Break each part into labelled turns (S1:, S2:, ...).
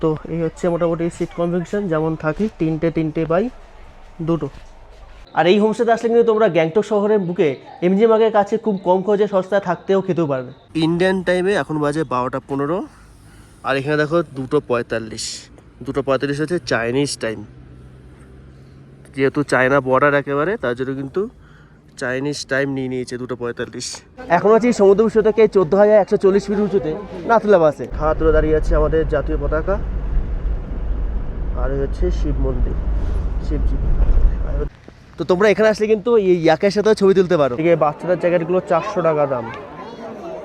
S1: তো এই হচ্ছে মোটামুটি সিট কনফিগারেশন যেমন থাকে, তিনটে বাই দুটো। আর এই হোমস্টেতে আসলে কিন্তু তোমরা গ্যাংটক শহরের বুকে এমজি মার্গের কাছে খুব কম খরচে সস্তায় থাকতেও খেতেও পারবে। ইন্ডিয়ান টাইমে এখন বাজে 12টা 15, আর এখানে দেখো 2:45 হচ্ছে চাইনিজ টাইম। যেহেতু চায়না বর্ডার একেবারে, তার জন্য কিন্তু চাইনিজ টাইম নিয়ে নিয়েছে 2:45। এখন আছি সমুদ্র বিশ্ব থেকে 14,140 ফিট উঁচুতে নাথুলা বাসে। হাত তুলে দাঁড়িয়ে আছে আমাদের জাতীয় পতাকা, আর হচ্ছে শিব মন্দির, শিবজি। তো তোমরা এখানে আসলে কিন্তু এই ইয়াকের সাথেও ছবি তুলতে পারো। ঠিক আছে, বাচ্চাদের জ্যাকেটগুলো 400 টাকা দাম,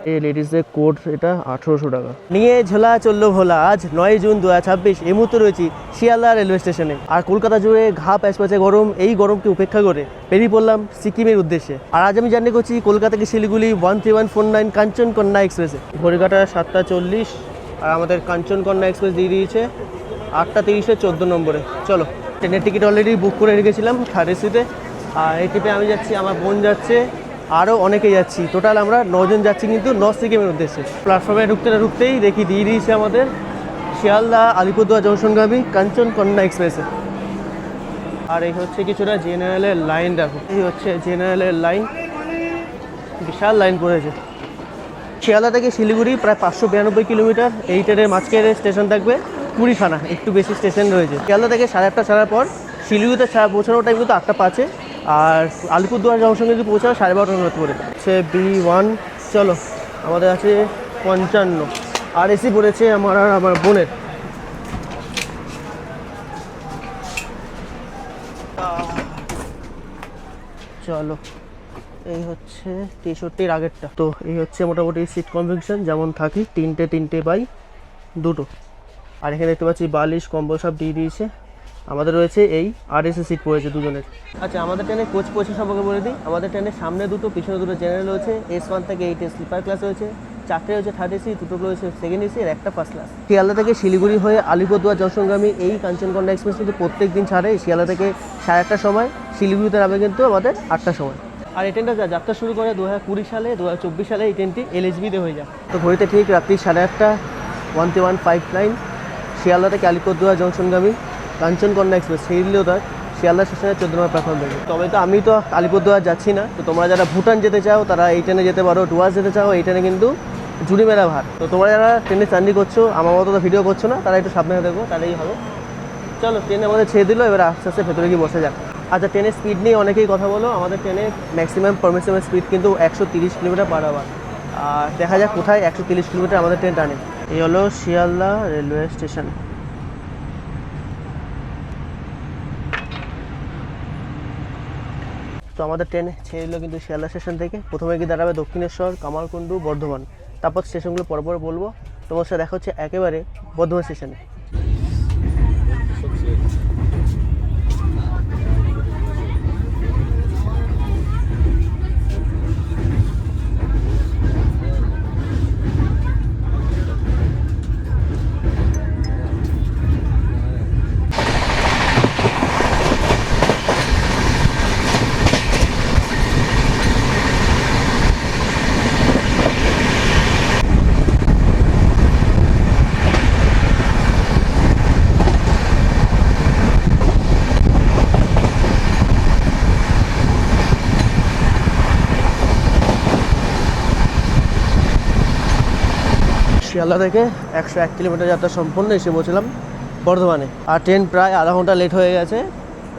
S1: এই লেডিসদের কোট এটা 1800 টাকা। নিয়ে ঝোলা চললো ভোলা, আজ 9 জুন 2026। এই মুহূর্তে রয়েছি শিয়ালদা রেলওয়ে স্টেশনে। আর কলকাতা জুড়ে ঘা প্যাচপ্যাচে গরম, এই গরমকে উপেক্ষা করে বেরিয়ে পড়লাম সিকিমের উদ্দেশ্যে। আর আজ আমি জার্নি করছি কলকাতা থেকে শিলিগুড়ি 13149 কাঞ্চনকন্যা এক্সপ্রেসে। ঘড়িকাটা 7:40, আর আমাদের কাঞ্চনকন্যা এক্সপ্রেস দিয়ে দিয়েছে 8:30 14 নম্বরে। চলো, ট্রেনের টিকিট অলরেডি বুক করে রেখেছিলাম থার্ড এসিতে। আর এই ট্রিপে আমি যাচ্ছি, আমার বোন যাচ্ছে, আরও অনেকেই যাচ্ছি। টোটাল আমরা 9 জন যাচ্ছি কিন্তু নর্থ সিকিমের উদ্দেশ্যে। প্ল্যাটফর্মে ঢুকতেই দেখি দিয়ে দিয়েছে আমাদের শিয়ালদা আলিপুরদুয়ার জংশনগামী কাঞ্চনকন্যা এক্সপ্রেসে। আর এই হচ্ছে কিছুটা জেনারেলের লাইন, দেখো এই হচ্ছে জেনারেলের লাইন, বিশাল লাইন পড়েছে। শিয়ালদা থেকে শিলিগুড়ি প্রায় 592 কিলোমিটার। এই ট্রেনের মাঝখানে স্টেশন থাকবে কুড়িখানা, একটু বেশি স্টেশন রয়েছে। শিয়ালদা থেকে 8:30 ছাড়ার পর শিলিগুড়িতে পৌঁছানোর টাইম কিন্তু 8:05, আর আলিপুরদুয়ার জংশন কিন্তু পৌঁছানো 12:30 মতো পড়ে। সে B1। চলো, আমাদের আছে 55, আর এসি পড়েছে আমার আর আমার বোনের। চলো, এই হচ্ছে 63-র আগেরটা। তো এই হচ্ছে মোটামুটি সিট কনফিগারেশন যেমন থাকে, তিনটে বাই দুটো। আর এখানে দেখতে পাচ্ছি বালিশ কম্বল সব দিয়ে দিয়েছে। আমাদের রয়েছে এই RAC সিট পড়েছে দুজনের। আচ্ছা, আমাদের ট্রেনে কোচ পৌঁছে সম্পর্কে বলে দিই। আমাদের ট্রেনের সামনে দুটো, পিছনে দুটো জেনারেল রয়েছে। S1 থেকে 8 স্লিপার ক্লাস রয়েছে, 4টে রয়েছে থার্ড এসি, দুটো রয়েছে সেকেন্ড এসি, আর একটা ফার্স্ট ক্লাস। শিয়ালদা থেকে শিলিগুড়ি হয়ে আলিপুরদুয়ার জংশনগামী এই কাঞ্চনকন্যা এক্সপ্রেস কিন্তু প্রত্যেক দিন ছাড়ে। শিয়ালদা থেকে 8:30টার সময়, শিলিগুড়িতে নামে কিন্তু আমাদের 8টার সময়। আর এই ট্রেনটা যাত্রা শুরু করে 2020 সালে, 2024 সালে এই ট্রেনটি LHB-তে হয়ে যায়। তো ঘড়িতে ঠিক রাত্রি 8:30, 13159, শিয়ালদা থেকে আলিপুরদুয়ার জংশনগামী কাঞ্চনকন্যা এক্সপ্রেস শিয়ালদার শিয়ালদা স্টেশনের 14 নম্বর প্ল্যাটফর্ম থেকে। তবে তো আমি তো আলিপুরদুয়ার যাচ্ছি না। তো তোমরা যারা ভুটান যেতে চাও তারা এই ট্রেনে যেতে পারো, ডুয়ার্স যেতে চাও এই ট্রেনে কিন্তু জুড়ি মেলা ভার। তো তোমরা যারা ট্রেনে জার্নি করছো, আমার মতো তো ভিডিও করছো না, তারা একটু সাবধানে দেখো, তাহলেই হবে। চলো, ট্রেনে আমাদের ছেড়ে দিল, এবার আস্তে আস্তে ভেতরে গিয়ে বসে যাক। আচ্ছা, ট্রেনের স্পিড নিয়ে অনেকেই কথা বলো। আমাদের ট্রেনের ম্যাক্সিমাম পারমিশনের স্পিড কিন্তু 130 কিলোমিটার পার আওয়ার। আর দেখা যাক কোথায় 130 কিলোমিটার আমাদের ট্রেন টানে। এই হলো শিয়ালদা রেলওয়ে স্টেশন। তো আমাদের ট্রেন ছেড়ে দিল কিন্তু শিয়ালদা স্টেশন থেকে। প্রথমে গিয়ে দাঁড়াবে দক্ষিণেশ্বর, কামারকুণ্ডু, বর্ধমান। তারপর স্টেশনগুলো পরপর বলবো। তোমার সাথে দেখা হচ্ছে একেবারে বর্ধমান স্টেশনে। শিয়ালদা থেকে 101 কিলোমিটার যাত্রা সম্পূর্ণ এসে পৌঁছলাম বর্ধমানে। আর ট্রেন প্রায় আধা ঘন্টা লেট হয়ে গেছে।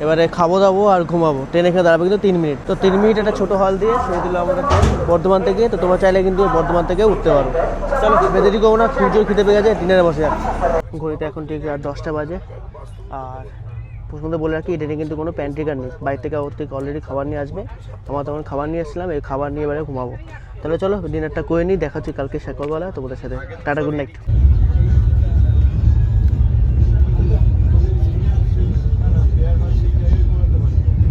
S1: এবারে খাবো দাবো আর ঘুমাবো। ট্রেন এখানে দাঁড়াবে কিন্তু 3 মিনিট। তো 3 মিনিট একটা ছোটো হল দিয়ে ছেড়ে দিল আমাদের ট্রেন বর্ধমান থেকে। তো তোমরা চাইলে কিন্তু বর্ধমান থেকে উঠতে পারো। চলো, বেদেরি করবো না, সূর্যর খিদে পেয়ে গেছে, ডিনারে বসে যাক। ঘড়িতে এখন ঠিক রাত 10টা বাজে। আর প্রথমত বলে রাখি, ট্রেনে কিন্তু কোনো প্যান্ট্রিকার নেই। বাইরে থেকে ওর থেকে অলরেডি খাবার নিয়ে আসবে। আমরা তখন খাবার নিয়ে এসেছিলাম, এই খাবার নিয়ে এবারে ঘুমাবো। তাহলে চলো, ডিনারটা করে নিই। দেখা হচ্ছে কালকে সকালবেলা তোমাদের সাথে। Tata, good night.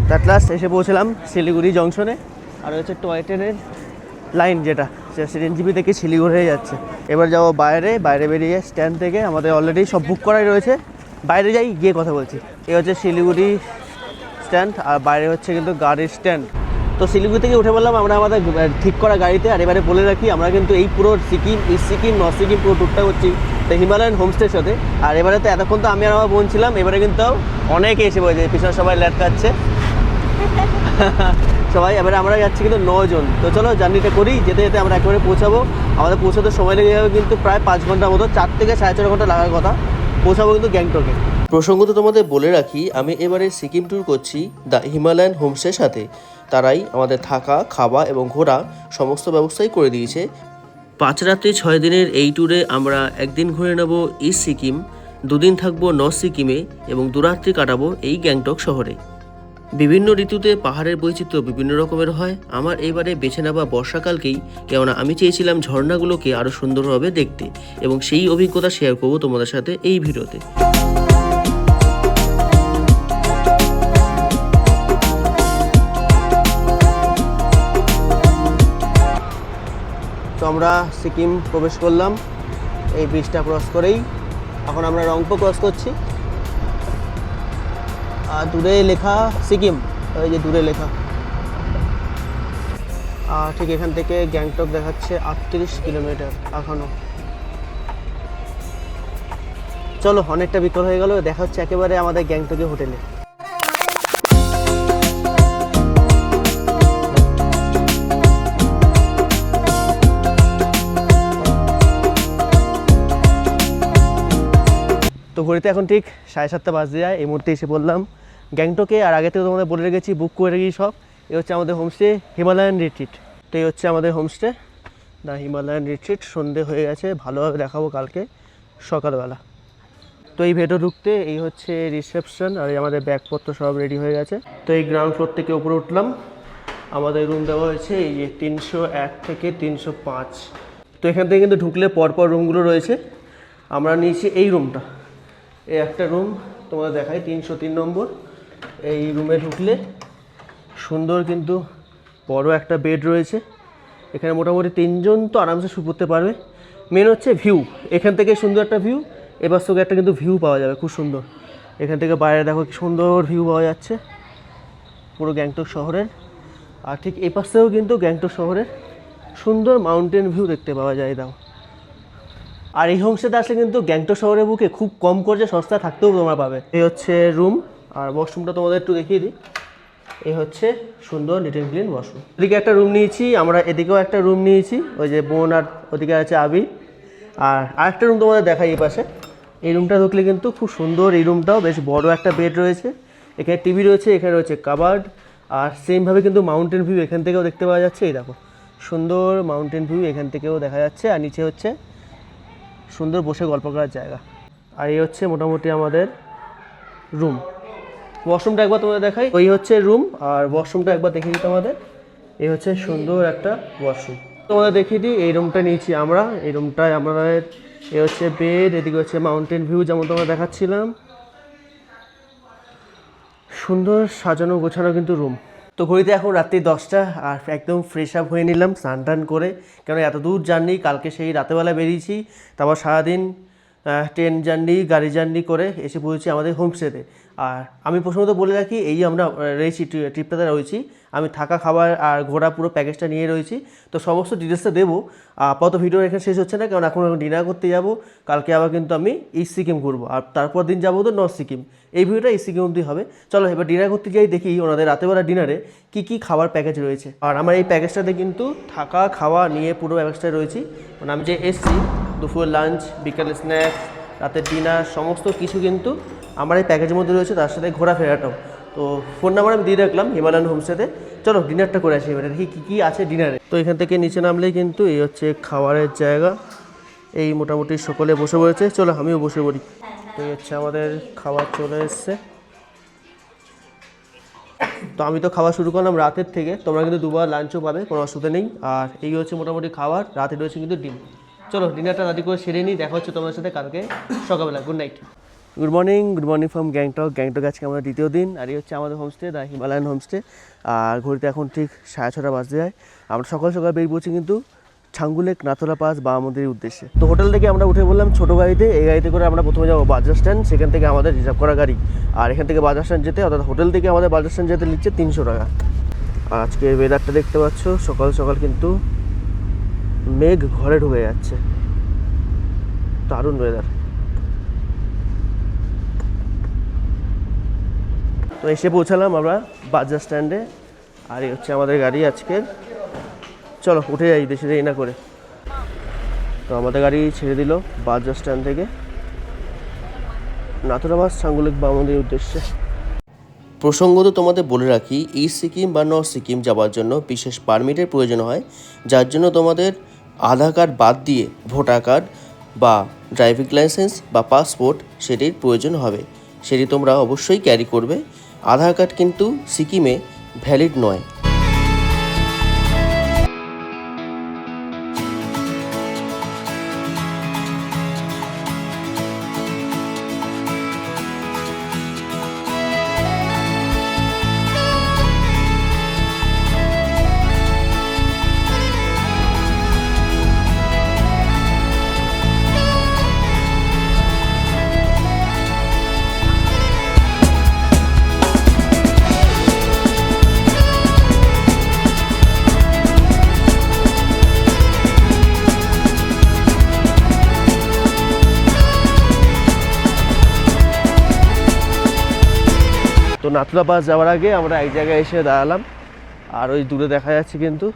S1: At last এসে পৌঁছলাম শিলিগুড়ি জংশনে। আর হচ্ছে টয় ট্রেনের লাইন, যেটা সিএনজিবি থেকে শিলিগুড়ি হয়ে যাচ্ছে। এবার যাবো বাইরে বেরিয়ে স্ট্যান্ড থেকে আমাদের অলরেডি সব বুক করাই রয়েছে। বাইরে যাই, গিয়ে কথা বলছি। এই হচ্ছে শিলিগুড়ি স্ট্যান্ড, আর বাইরে হচ্ছে কিন্তু গাড়ির স্ট্যান্ড। তো শিলিগুড়ি থেকে উঠে বললাম আমরা আমাদের ঠিক করা গাড়িতে। আর এবারে বলে রাখি আমরা কিন্তু এই পুরো সিকিম, ইস্ট সিকিম, নর্থ সিকিম পুরো ট্যুরটা করছি তো হিমালয়ান হোমস্টের সাথে। আর এবারে তো এতক্ষণ তো আমি আর আমার বোন ছিলাম, এবারে কিন্তু অনেকে এসে পড়েছে, পিছনে সবাই ল্যাট খাচ্ছে সবাই। এবারে আমরা যাচ্ছি কিন্তু 9 জন। তো চলো জার্নিটা করি, যেতে যেতে আমরা একেবারে পৌঁছাবো। আমাদের পৌঁছাতে সময় লেগে যাবে কিন্তু প্রায় 5 ঘন্টার মতো, 4 থেকে 4.5 ঘন্টা লাগার কথা। পৌঁছাবো কিন্তু গ্যাংটকে। প্রসঙ্গত তোমাদের বলে রাখি, আমি এবারে সিকিম ট্যুর করছি দ্য হিমালয়ান হোমস্টের সাথে। তারাই আমাদের থাকা, খাওয়া এবং ঘোরা সমস্ত ব্যবস্থাই করে দিয়েছে। 5 রাত্রি 6 দিনের এই ট্যুরে আমরা একদিন ঘুরে নেব ইস্ট সিকিম, 2 দিন থাকবো নর্থ সিকিমে এবং 2 রাত্রি কাটাবো এই গ্যাংটক শহরে। বিভিন্ন ঋতুতে পাহাড়ের বৈচিত্র্য বিভিন্ন রকমের হয়। আমার এবারে বেছে নেওয়া বর্ষাকালকেই, কেননা আমি চেয়েছিলাম ঝর্ণাগুলোকে আরও সুন্দরভাবে দেখতে, এবং সেই অভিজ্ঞতা শেয়ার করবো তোমাদের সাথে এই ভিডিওতে। তো আমরা সিকিম প্রবেশ করলাম এই ব্রিজটা ক্রস করেই। এখন আমরা রংপো ক্রস করছি, আর দূরে লেখা সিকিম, ওই যে দূরে লেখা। আর ঠিক এখান থেকে গ্যাংটক দেখাচ্ছে 38 কিলোমিটার এখনও। চলো অনেকটা বিকল হয়ে গেল, দেখা হচ্ছে একেবারে আমাদের গ্যাংটকে হোটেলে। তো ঘড়িতে এখন ঠিক 7:30 বাজতে যায়। এই মুহূর্তে এসে পড়লাম গ্যাংটকে। আর আগে থেকে তোমাদের বলে রেখেছি, বুক করে রেখেছি সব। এই হচ্ছে আমাদের হোমস্টে হিমালয়ান রিট্রিট। তো এই হচ্ছে আমাদের হোমস্টে দ্য হিমালয়ান রিট্রিট। সন্ধে হয়ে গেছে, ভালোভাবে দেখাবো কালকে সকালবেলা। তো এই ভেতর ঢুকতে এই হচ্ছে রিসেপশন, আর আমাদের ব্যাগপত্র সব রেডি হয়ে গেছে। তো এই গ্রাউন্ড ফ্লোর থেকে উপরে উঠলাম। আমাদের রুম দেওয়া হয়েছে এই যে 301 থেকে 305। তো এখান থেকে কিন্তু ঢুকলে পরপর রুমগুলো রয়েছে। আমরা নিয়েছি এই রুমটা, এই একটা রুম তোমাদের দেখাই, 303 নম্বর। এই রুমে ঢুকলে সুন্দর কিন্তু বড় একটা বেড রয়েছে। এখানে মোটামুটি 3 জন তো আরামসে শুয়ে পড়তে পারবে। মেন হচ্ছে ভিউ, এখান থেকে সুন্দর একটা ভিউ। এবার সঙ্গে একটা কিন্তু ভিউ পাওয়া যাবে খুব সুন্দর। এখান থেকে বাইরে দেখো কি সুন্দর ভিউ পাওয়া যাচ্ছে পুরো গ্যাংটক শহরের। আর ঠিক এই পাশেও কিন্তু গ্যাংটক শহরের সুন্দর মাউন্টেন ভিউ দেখতে পাওয়া যায়। দাও, আর এই হোমস্টেতে আসলে কিন্তু গ্যাংটক শহরের বুকে খুব কম খরচে সস্তা থাকতেও তোমরা পাবে। এই হচ্ছে রুম, আর ওয়াশরুমটা তোমাদের একটু দেখিয়ে দিই। এই হচ্ছে সুন্দর নিট অ্যান্ড ক্লিন ওয়াশরুম। এদিকে একটা রুম নিয়েছি আমরা, এদিকেও একটা রুম নিয়েছি। ওই যে বোন আর ওদিকে আছে আবি। আর আরেকটা রুম তোমাদের দেখাই এই পাশে। এই রুমটা ঢুকলে কিন্তু খুব সুন্দর, এই রুমটাও বেশ বড় একটা বেড রয়েছে। এখানে টিভি রয়েছে, এখানে রয়েছে কাবার্ড। আর সেমভাবে কিন্তু মাউন্টেন ভিউ এখান থেকেও দেখতে পাওয়া যাচ্ছে। এই দেখো সুন্দর মাউন্টেন ভিউ এখান থেকেও দেখা যাচ্ছে। আর নিচে হচ্ছে সুন্দর বসে গল্প করার জায়গা। আর এই হচ্ছে মোটামুটি আমাদের রুম। ওয়াশরুমটা একবার তোমাদের দেখাই। ওই হচ্ছে রুম, আর ওয়াশরুমটা একবার দেখিয়ে দিই তোমাদের। এই হচ্ছে সুন্দর একটা ওয়াশরুম তোমাদের দেখিয়ে দিই। এই রুমটা নিয়েছি আমরা, এই রুমটায় আমাদের এই হচ্ছে বেড, এদিকে হচ্ছে মাউন্টেন ভিউ যেমন তোমরা দেখাচ্ছিলাম। সুন্দর সাজানো গোছানো কিন্তু রুম। তো ঘড়িতে এখন রাত্রি 10টা, আর একদম ফ্রেশ আপ হয়ে নিলাম স্নান টান করে, কেন এত দূর জার্নি। কালকে সেই রাতেবেলা বেরিয়েছি, তারপর সারাদিন ট্রেন জার্নি, গাড়ি জার্নি করে এসে পৌঁছেছি আমাদের হোমস্টেতে। আর আমি প্রথমত বলে রাখি, এই আমরা রয়েছি ট্রিপটাতে রয়েছি, আমি থাকা খাবার আর ঘোরা পুরো প্যাকেজটা নিয়ে রয়েছি। তো সমস্ত ডিটেলসটা দেবো। আপাতত ভিডিও এখানে শেষ হচ্ছে না, কারণ এখন ডিনার করতে যাব। কালকে আবার কিন্তু আমি ইস্ট সিকিম ঘুরবো, আর তারপর দিন যাবো তো নর্থ সিকিম। এই ভিডিওটা ইস্ট সিকিম অবধি হবে। চলো এবার ডিনার করতে যাই, দেখি ওনাদের রাতেবেলা ডিনারে কী কী খাবার প্যাকেজ রয়েছে। আর আমার এই প্যাকেজটাতে কিন্তু থাকা খাওয়া নিয়ে পুরো প্যাকেজটায় রয়েছি। মানে আমি যে এসছি, দুপুর লাঞ্চ, বিকালে স্ন্যাক্স, রাতের ডিনার, সমস্ত কিছু কিন্তু আমার এই প্যাকেজের মধ্যে রয়েছে, তার সাথে ঘোরাফেরাটাও। তো ফোন নাম্বার আমি দিয়ে রাখলাম হিমালয়ান হোমস্টেতে। চলো ডিনারটা করে আসি এবারে, দেখি কী কী আছে ডিনারে। তো এখান থেকে নিচে নামলেই কিন্তু এই হচ্ছে খাবারের জায়গা। এই মোটামুটি সকলে বসে পড়েছে, চলো আমিও বসে পড়ি। তো এই হচ্ছে আমাদের খাবার চলে এসছে। তো আমি তো খাওয়া শুরু করলাম রাতের থেকে, তোমরা কিন্তু দুবার লাঞ্চও পাবে, কোনো অসুবিধা নেই। আর এই হচ্ছে মোটামুটি খাবার, রাতে রয়েছে কিন্তু ডিম। চলো ডিনারটা রাতে করে সেরে নিই, দেখা হচ্ছে তোমাদের সাথে কালকে সকালবেলা। Good night. Good morning from Gangtok. Gangtok আজকে আমাদের দ্বিতীয় দিন, আর এই হচ্ছে আমাদের হোমস্টে দ্য হিমালয়ান হোমস্টে। আর ঘড়িতে এখন ঠিক 6:30 বাজতে যায়। আমরা সকাল সকাল বেরিয়ে পড়ছি কিন্তু ছাঙ্গুলেক, নাথুলা পাস, বাবা মন্দিরের উদ্দেশ্যে। তো হোটেল থেকে আমরা উঠে বললাম ছোটো গাড়িতে। এই গাড়িতে করে আমরা প্রথমে যাবো বাজার স্ট্যান্ড, সেখান থেকে আমাদের রিজার্ভ করা গাড়ি। আর এখান থেকে বাজার স্ট্যান্ড যেতে, অর্থাৎ হোটেল থেকে আমাদের বাজার স্ট্যান্ড যেতে লিখছে 300 টাকা। আর আজকে ওয়েদারটা দেখতে পাচ্ছ, সকাল সকাল কিন্তু মেঘ ঘরে ঢুকে যাচ্ছে, দারুণ ওয়েদার। তো এসে পৌঁছালাম আমরা বাজার স্ট্যান্ডে, আর এই হচ্ছে আমাদের গাড়ি আজকের। চলো উঠে যাই দেশে দেরি না করে। তো আমাদের গাড়ি ছেড়ে দিল বাজার স্ট্যান্ড থেকে নাথুরাবাস সাঙ্গুলিক বামন্দির উদ্দেশ্যে। প্রসঙ্গত তোমাদের বলে রাখি, ইস্ট সিকিম বা নর্থ সিকিম যাওয়ার জন্য বিশেষ পারমিটের প্রয়োজন হয়, যার জন্য তোমাদের আধার কার্ড বাদ দিয়ে ভোটার কার্ড বা ড্রাইভিং লাইসেন্স বা পাসপোর্ট সেটির প্রয়োজন হবে। সেটি তোমরা অবশ্যই ক্যারি করবে। আধার কার্ড কিন্তু সিকিমে ভ্যালিড নয়। তো নাথুলা পাস যাওয়ার আগে আমরা এক জায়গায় এসে দাঁড়ালাম, আর ওই দূরে দেখা যাচ্ছে কিন্তু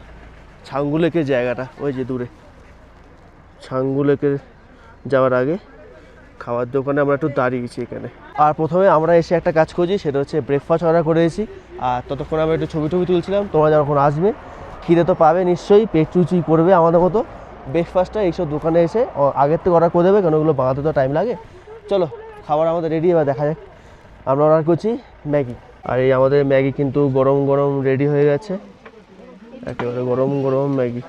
S1: ছাঙ্গু লেকের জায়গাটা, ওই যে দূরে ছাঙ্গু লেকের যাওয়ার আগে খাওয়ার দোকানে আমরা একটু দাঁড়িয়েছি এখানে। আর প্রথমে আমরা এসে একটা কাজ করছি, সেটা হচ্ছে ব্রেকফাস্ট অর্ডার করেছি। আর ততক্ষণ আমরা একটু ছবি তুলছিলাম। তোমরা যখন আসবে খিদে তো পাবে নিশ্চয়ই, পেট চুচুই করবে আমাদের মতো। ব্রেকফাস্টটা এইসব দোকানে এসে আগের থেকে অর্ডার করে দেবে, কারণ ওগুলো বানাতে তো টাইম লাগে। চলো খাবার আমাদের রেডি, এবার দেখা যাক। আমরা অর্ডার করছি ম্যাগি, আর এই আমাদের ম্যাগি কিন্তু গরম গরম রেডি হয়ে গেছে, একেবারে গরম গরম ম্যাগি।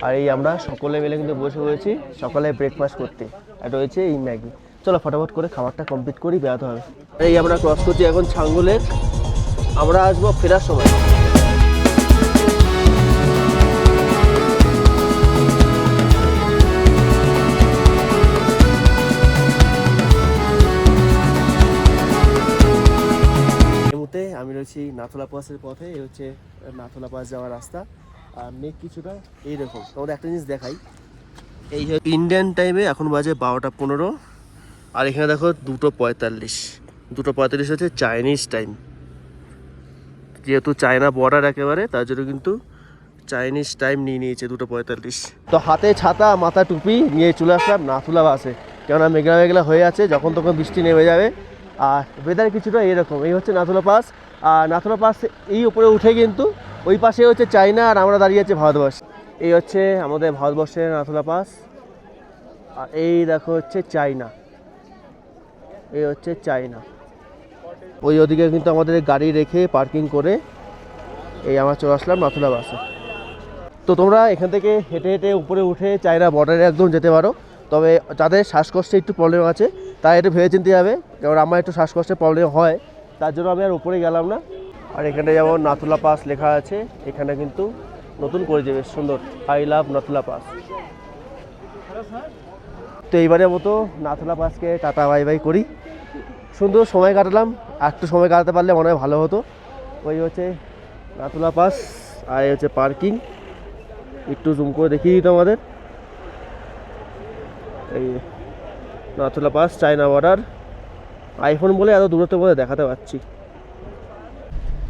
S1: আর এই আমরা সকলে মিলে কিন্তু বসে হয়েছি সকালে ব্রেকফাস্ট করতে, এটা হয়েছে এই ম্যাগি। চলো ফটাফট করে খাবারটা কমপ্লিট করি, বেরোতে হবে। এই আমরা ক্রস করছি এখন ছাঙ্গু লেক, আমরা আসবো ফেরার সময়। আমি রয়েছি নাথুলা পাসের পথে, এই হচ্ছে নাথুলা পাস যাওয়ার রাস্তা। আর মেঘ কিছুটা এইরকম। তোমাদের একটা জিনিস দেখাই, এই ইন্ডিয়ান টাইমে এখন বাজে 12টা 15, আর এখানে দেখো 2:45। 2:45 হচ্ছে চাইনিজ টাইম। যেহেতু চায়না বর্ডার একেবারে, তার জন্য কিন্তু চাইনিজ টাইম নিয়ে নিয়েছে 2:45। তো হাতে ছাতা, মাথা টুপি নিয়ে চলে আসলাম নাথুলা পাসে, কেননা মেঘলা মেঘলা হয়ে আছে, যখন তখন বৃষ্টি নেমে যাবে। আর ওয়েদার কিছুটা এরকম। এই হচ্ছে নাথুলা পাস, আর নাথুলা পাস এই উপরে উঠে কিন্তু ওই পাশে হচ্ছে চায়না, আর আমরা দাঁড়িয়ে আছি ভারতবর্ষ। এই হচ্ছে আমাদের ভারতবর্ষের নাথুলা পাস, আর এই দেখো হচ্ছে চায়না, এই হচ্ছে চায়না। ওই ওদিকে কিন্তু আমাদের গাড়ি রেখে পার্কিং করে এই আমরা চলে আসলাম নাথুলা পাসে। তো তোমরা এখান থেকে হেঁটে হেঁটে উপরে উঠে চায়না বর্ডারে একদম যেতে পারো, তবে যাদের শ্বাসকষ্টে একটু প্রবলেম আছে তাই একটু ভেবে চিনতে যাবে, কারণ আমার একটু শ্বাসকষ্টের প্রবলেম হয়, তার জন্য আমি আর উপরে গেলাম না। আর এখানে যেমন নাথুলা পাস লেখা আছে, এখানে কিন্তু নতুন করেছে, বেশ সুন্দর, আই লাভ নাথুলা পাস। তো এইবারের মতো নাথুলা পাসকে টাটা বাই বাই করি। সুন্দর সময় কাটালাম, একটু সময় কাটাতে পারলে মনে হয় ভালো হতো। ওই হচ্ছে নাথুলা পাস, আর এই হচ্ছে পার্কিং। একটু জুম করে দেখিয়ে দিত আমাদের, এই Nathula pass China border. IPhone বলে এত দূরত্ব বলে দেখাতে পারছি।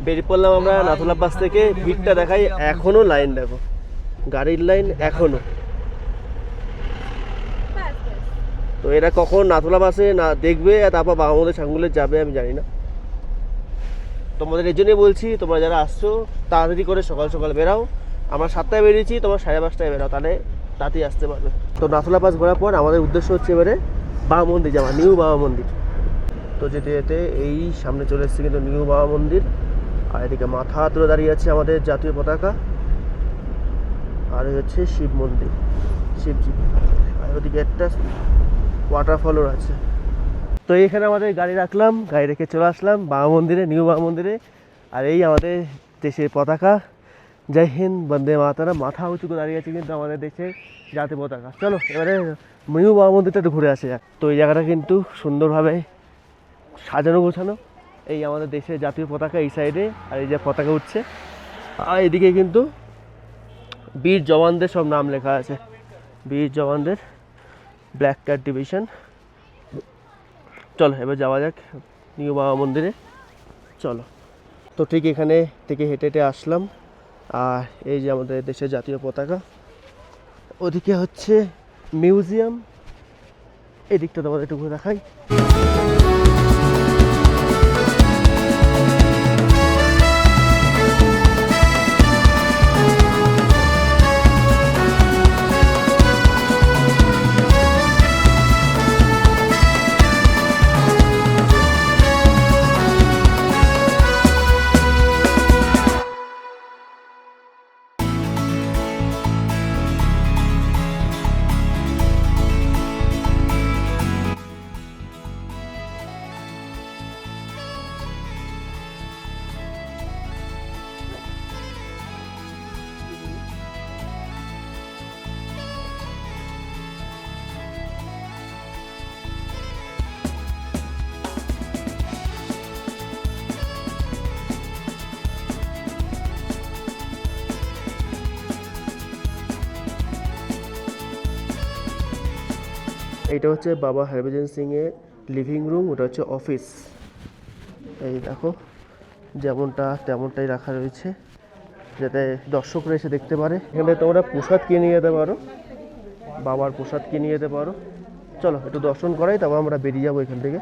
S1: বেরিয়ে পড়লাম আমরা নাথুলা পাস থেকে। ভিড়টা দেখাই, এখনও লাইন, দেখো গাড়ির লাইন এখনও। তো এরা কখন নাথুলা পাসে না দেখবে তারপর বাংলাদেশ ছাঙ্গুলে যাবে আমি জানি না। তোমাদের এই জন্যই বলছি, তোমরা যারা আসছো তাড়াতাড়ি করে সকাল সকাল বেরাও। আমরা 7টায় বেরিয়েছি, তোমরা 5:30টায় বেরাও, তাহলে তাড়াতাড়ি আসতে পারবে। তো নাথুলা পাস ঘোরার পর আমাদের উদ্দেশ্য হচ্ছে এবারে বাবা মন্দির যাওয়া, নিউ বাবা মন্দির। তো যেতে যেতে এই সামনে চলে এসেছে কিন্তু নিউ বাবা মন্দির, আর এদিকে মাথা তুলে দাঁড়িয়ে আছে আমাদের জাতীয় পতাকা, আর হচ্ছে শিব মন্দির, শিবজি, আর ওদিকে একটা ওয়াটারফলও আছে। তো এইখানে আমাদের গাড়ি রাখলাম, গাড়ি রেখে চলে আসলাম বাবা মন্দিরে, নিউ বাবা মন্দিরে। আর এই আমাদের দেশের পতাকা, জয় হিন্দ, বন্দে মাতারাম, মাথা উঁচু করে দাঁড়িয়ে আছে কিন্তু আমাদের দেশের জাতীয় পতাকা। চলো এবারে নিউ বাবা মন্দিরটা একটু ঘুরে আসে যাক। তো এই জায়গাটা কিন্তু সুন্দরভাবে সাজানো গোছানো, এই আমাদের দেশের জাতীয় পতাকা এই সাইডে, আর এই যে পতাকা উঠছে আর এদিকে কিন্তু বীর জওয়ানদের সব নাম লেখা আছে, বীর জওয়ানদের ব্ল্যাক ক্যাট ডিভিশন। চলো এবার যাওয়া যাক নিউ বাবা মন্দিরে, চলো। তো ঠিক এখানে থেকে হেঁটে হেঁটে আসলাম, আর এই যে আমাদের দেশের জাতীয় পতাকা, ওদিকে হচ্ছে মিউজিয়াম, এই দিকটা তোমাদের একটু ঘুরে দেখাই। এইটা হচ্ছে বাবা হরভজন সিং এর লিভিং রুম, ওটা হচ্ছে অফিস। এই দেখো যেমনটা তেমনটাই রাখা রয়েছে, যাতে দর্শকরা এসে দেখতে পারে। এখানে তোমরা প্রসাদ কিনে নিয়ে যেতে পারো, বাবার প্রসাদ কিনে নিয়ে যেতে পারো। চলো একটু দর্শন করাই, তারপর আমরা বেরিয়ে যাবো এখান থেকে।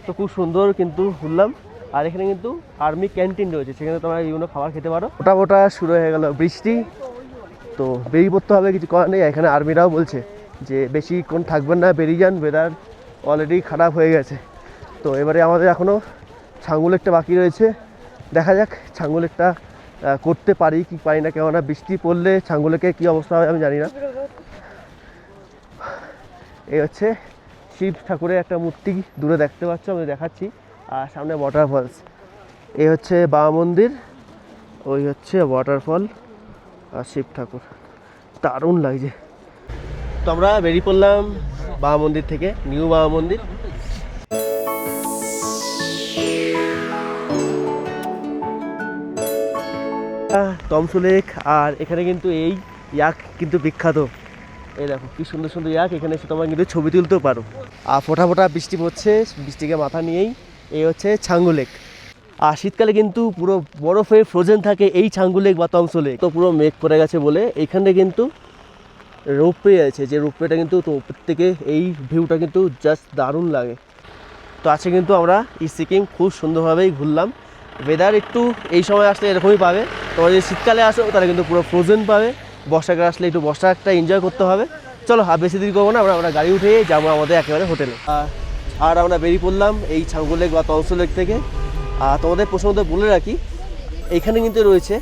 S1: তো খুব সুন্দর কিন্তু ঘুরলাম, আর এখানে কিন্তু আর্মি ক্যান্টিন রয়েছে, সেখানে তোমরা বিভিন্ন খাবার খেতে পারো। ওটা শুরু হয়ে গেল বৃষ্টি, তো বেরিয়ে পড়তে হবে, কিছু করার নেই। এখানে আর্মিরাও বলছে যে বেশিক্ষণ থাকবেন না, বেরিয়ে যান, ওয়েদার অলরেডি খারাপ হয়ে গেছে। তো এবারে আমাদের এখনও ছাঙ্গু লেকটা বাকি রয়েছে, দেখা যাক ছাঙ্গু লেকটা করতে পারি কি পারি না, কেননা বৃষ্টি পড়লে ছাঙ্গু লেকে কী অবস্থা হবে আমি জানি না। এই হচ্ছে শিব ঠাকুরের একটা মূর্তি দূরে দেখতে পাচ্ছ, আমি দেখাচ্ছি, আর সামনে ওয়াটারফলস। এই হচ্ছে বাবা মন্দির, ওই হচ্ছে ওয়াটারফল আর শিব ঠাকুর, দারুণ লাগছে। তো আমরা বেরিয়ে পড়লাম বাবা মন্দির থেকে, নিউ বাবা মন্দির। তমসু লেক, আর এখানে কিন্তু এই ইয়াক কিন্তু বিখ্যাত। এই দেখো কি সুন্দর সুন্দর ইয়াক, এখানে এসে তোমরা কিন্তু ছবি তুলতেও পারো। আর ফোঁটা ফোঁটা বৃষ্টি পড়ছে, বৃষ্টিকে মাথা নিয়েই এই হচ্ছে ছাঙ্গু লেক। আর শীতকালে কিন্তু পুরো বরফে ফ্রোজেন থাকে এই ছাঙ্গু লেক বা তমসু লেক। তো পুরো মেঘ পড়ে গেছে বলে এইখানে কিন্তু রোপওয়ে আছে, যে রোপওয়েটা কিন্তু তো উপর থেকে এই ভিউটা কিন্তু জাস্ট দারুণ লাগে। তো আছে কিন্তু আমরা এই সিকিম খুব সুন্দরভাবেই ঘুরলাম। ওয়েদার একটু এই সময় আসলে এরকমই পাবে, তোমরা যদি শীতকালে আসো তাহলে কিন্তু পুরো ফ্রোজেন পাবে, বর্ষাকালে আসলে একটু বর্ষাটা এনজয় করতে হবে। চলো আর বেশি দেরি করবো না, আমরা গাড়ি উঠে যাবো আমাদের একেবারে হোটেলে। আর আমরা বেরিয়ে পড়লাম এই ছাঙ্গু লেক বা তমসু লেক থেকে। আর তোমাদের প্রসঙ্গে বলে রাখি, এইখানে কিন্তু রয়েছে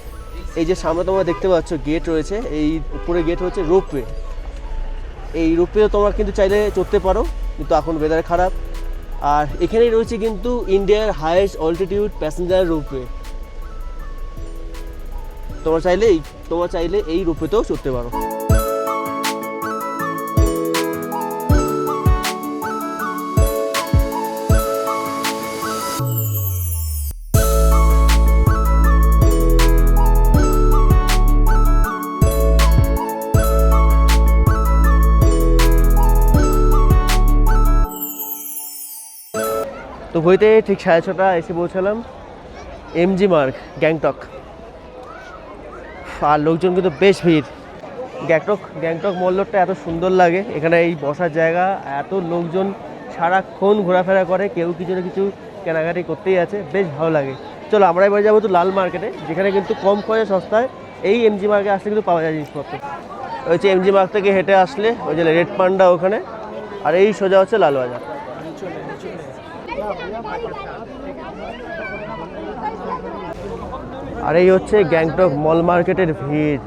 S1: এই যে সামনে তোমরা দেখতে পাচ্ছ গেট রয়েছে, এই উপরে গেট হচ্ছে রোপওয়ে। এই রোপওয়ে তোমরা কিন্তু চাইলে চড়তে পারো, কিন্তু এখন ওয়েদার খারাপ। আর এখানেই রয়েছে কিন্তু ইন্ডিয়ার হাইয়েস্ট অল্টিটিউড প্যাসেঞ্জার রোপওয়ে। তোমরা চাইলে এই রোপওয়েতেও চড়তে পারো। তো হইতে ঠিক 6:30 এসে পৌঁছালাম এমজি মার্গ গ্যাংটক। আর লোকজন কিন্তু বেশ ভিড়। গ্যাংটক মল্লটা এত সুন্দর লাগে, এখানে এই বসার জায়গা, এত লোকজন সারাক্ষণ ঘোরাফেরা করে, কেউ কিছু না কিছু কেনাকাটি করতেই আছে, বেশ ভালো লাগে। চলো আমরা এবার যাবো তো লাল মার্কেটে, যেখানে কিন্তু কম খরচে সস্তায় এই এমজি মার্গে আসলে কিন্তু পাওয়া যায় জিনিসপত্র। ওই হচ্ছে এমজি মার্গ থেকে হেঁটে আসলে ওই যে রেড পান্ডা ওখানে, আর এই সোজা হচ্ছে লালবাজার। আর এই হচ্ছে গ্যাংটক মল মার্কেটের ভিড়,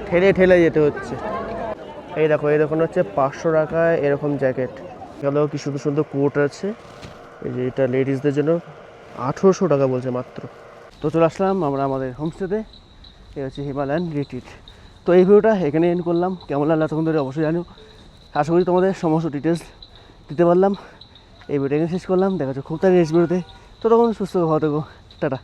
S1: ঠেলে ঠেলে যেতে হচ্ছে। এই দেখো হচ্ছে 500 টাকায় এরকম জ্যাকেট, এগুলো কি সুন্দর সুন্দর কোট আছে। এই যে এটা লেডিসদের জন্য 1800 টাকা বলছে মাত্র। তো চলে আসলাম আমরা আমাদের হোমস্টেতে, এই হচ্ছে হিমালয়ান রিট্রিট। তো এই ভিডিওটা এখানে এন্ড করলাম, কেমন লাগলো তখন ধরে অবশ্যই জানো। আশা করি তোমাদের সমস্ত ডিটেলস দিতে পারলাম। এই ভিডিও শেষ করলাম, দেখা যাচ্ছে খুব তাড়াতাড়ি নেক্সট ভিডিওতে। ততক্ষণ সুস্থ ভালো থেকো, টাটা।